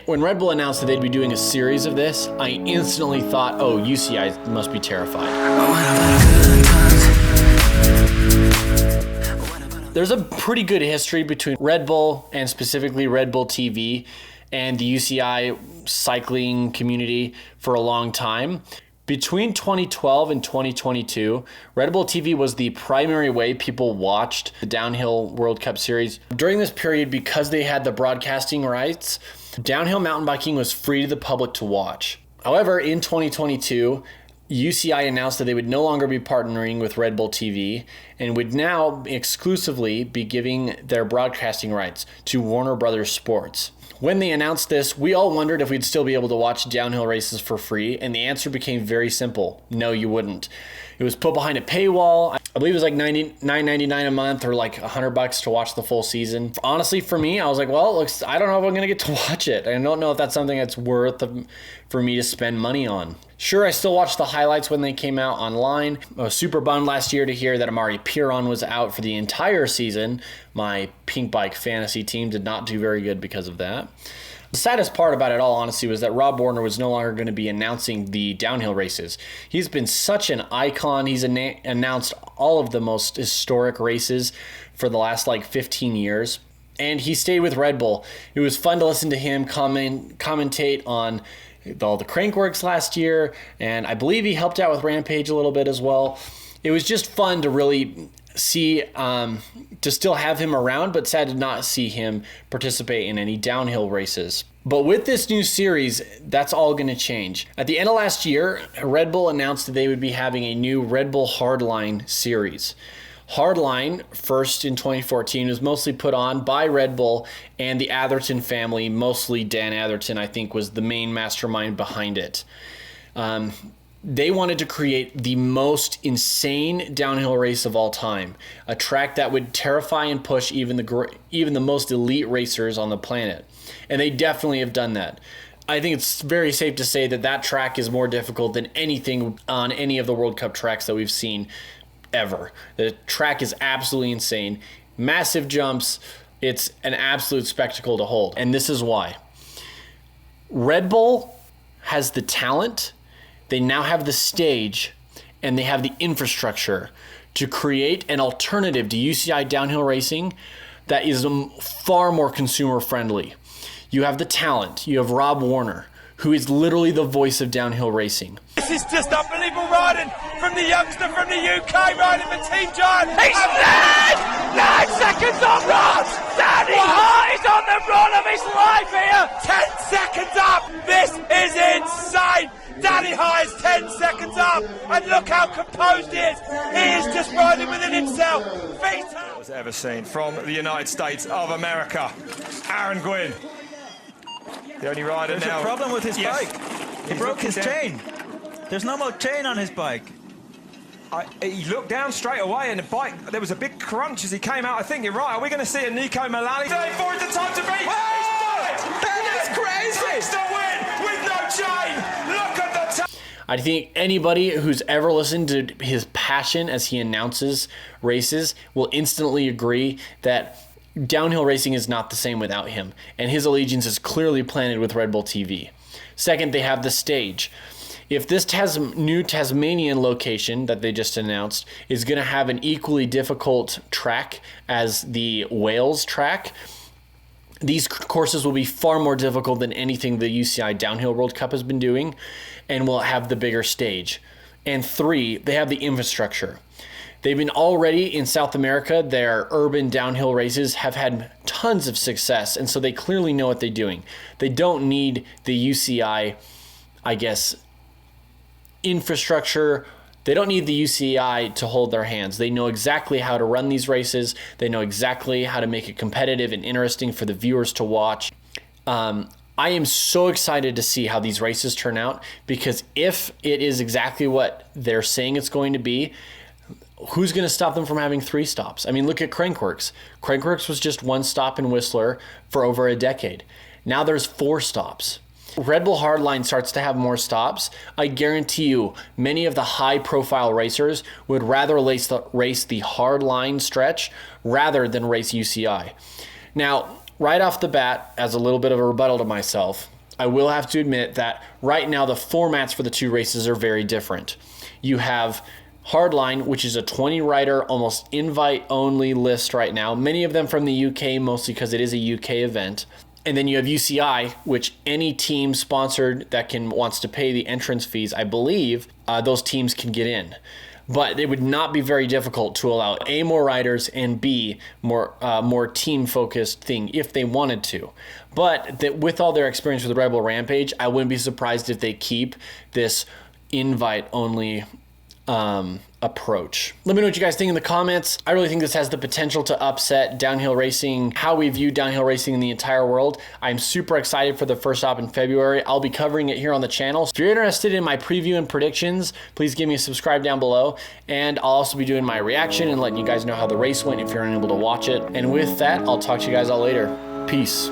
When Red Bull announced that they'd be doing a series of this, I instantly thought, oh, UCI must be terrified. There's a pretty good history between Red Bull and specifically Red Bull TV and the UCI cycling community for a long time. Between 2012 and 2022, Red Bull TV was the primary way people watched the Downhill World Cup Series. During this period, because they had the broadcasting rights, downhill mountain biking was free to the public to watch. However, in 2022, UCI announced that they would no longer be partnering with Red Bull TV and would now exclusively be giving their broadcasting rights to Warner Brothers Sports. When they announced this, we all wondered if we'd still be able to watch downhill races for free, and the answer became very simple. No, you wouldn't. It was put behind a paywall. I believe it was like $9.99 a month or like $100 to watch the full season. Honestly, for me, I was like, well, I don't know if I'm going to get to watch it. I don't know if that's something that's worth for me to spend money on. Sure, I still watched the highlights when they came out online. I was super bummed last year to hear that Amari Piron was out for the entire season. My pink bike fantasy team did not do very good because of that. The saddest part about it all, honestly, was that Rob Warner was no longer going to be announcing the downhill races. He's been such an icon. He's announced all of the most historic races for the last 15 years. And he stayed with Red Bull. It was fun to listen to him commentate on all the Crankworx last year, and I believe he helped out with Rampage a little bit as well. It was just fun to really see, to still have him around, but sad to not see him participate in any downhill races. But with this new series, that's all going to change. At the end of last year, Red Bull announced that they would be having a new Red Bull Hardline series. Hardline, first in 2014, was mostly put on by Red Bull and the Atherton family. Mostly Dan Atherton, I think, was the main mastermind behind it. They wanted to create the most insane downhill race of all time, a track that would terrify and push even the most elite racers on the planet. And they definitely have done that. I think it's very safe to say that that track is more difficult than anything on any of the World Cup tracks that we've seen ever. The track is absolutely insane. Massive jumps. It's an absolute spectacle to hold. And this is why. Red Bull has the talent, they now have the stage, and they have the infrastructure to create an alternative to UCI downhill racing that is far more consumer friendly. You have the talent. You have Rob Warner, who is literally the voice of downhill racing. This is just unbelievable riding from the youngster from the UK riding for Team Giant. He's led! 9 seconds on Rob! Danny Hart is on the run of his life here! 10 seconds up! This is insane! Danny Hart is 10 seconds up! And look how composed he is! He is just riding within himself! Feet up! Was ever seen from the United States of America, Aaron Gwynn. The only rider There's now. a problem with his bike. He broke his chain. There's no more chain on his bike. He looked down straight away and the bike, there was a big crunch as he came out. I think you're right. Are we going to see a Nico Mullally? 34 is the time to beat. That is crazy. It's the win with no chain. Look at the time. I think anybody who's ever listened to his passion as he announces races will instantly agree that downhill racing is not the same without him, and his allegiance is clearly planted with Red Bull TV. Second, they have the stage. If this new Tasmanian location that they just announced is going to have an equally difficult track as the Wales track, these courses will be far more difficult than anything the UCI Downhill World Cup has been doing, and will have the bigger stage. And three, they have the infrastructure. They've been already in South America, their urban downhill races have had tons of success, and so they clearly know what they're doing. They don't need the UCI, infrastructure. They don't need the UCI to hold their hands. They know exactly how to run these races. They know exactly how to make it competitive and interesting for the viewers to watch. I am so excited to see how these races turn out, because if it is exactly what they're saying it's going to be, who's going to stop them from having 3 stops? I mean, look at Crankworx. Crankworx was just 1 stop in Whistler for over a decade. Now there's 4 stops. Red Bull Hardline starts to have more stops. I guarantee you many of the high-profile racers would rather race the Hardline stretch rather than race UCI. Now, right off the bat, as a little bit of a rebuttal to myself, I will have to admit that right now the formats for the two races are very different. You have Hardline, which is a 20-rider, almost invite-only list right now. Many of them from the UK, mostly because it is a UK event. And then you have UCI, which any team sponsored that wants to pay the entrance fees, I believe, those teams can get in. But it would not be very difficult to allow A, more riders, and B, more team-focused thing if they wanted to. But with all their experience with Red Bull Rampage, I wouldn't be surprised if they keep this invite-only approach. Let me know what you guys think in the comments. I really think this has the potential to upset downhill racing, how we view downhill racing in the entire world. I'm super excited for the first stop in February. I'll be covering it here on the channel. If you're interested in my preview and predictions, please give me a subscribe down below. And I'll also be doing my reaction and letting you guys know how the race went if you're unable to watch it. And with that, I'll talk to you guys all later. Peace.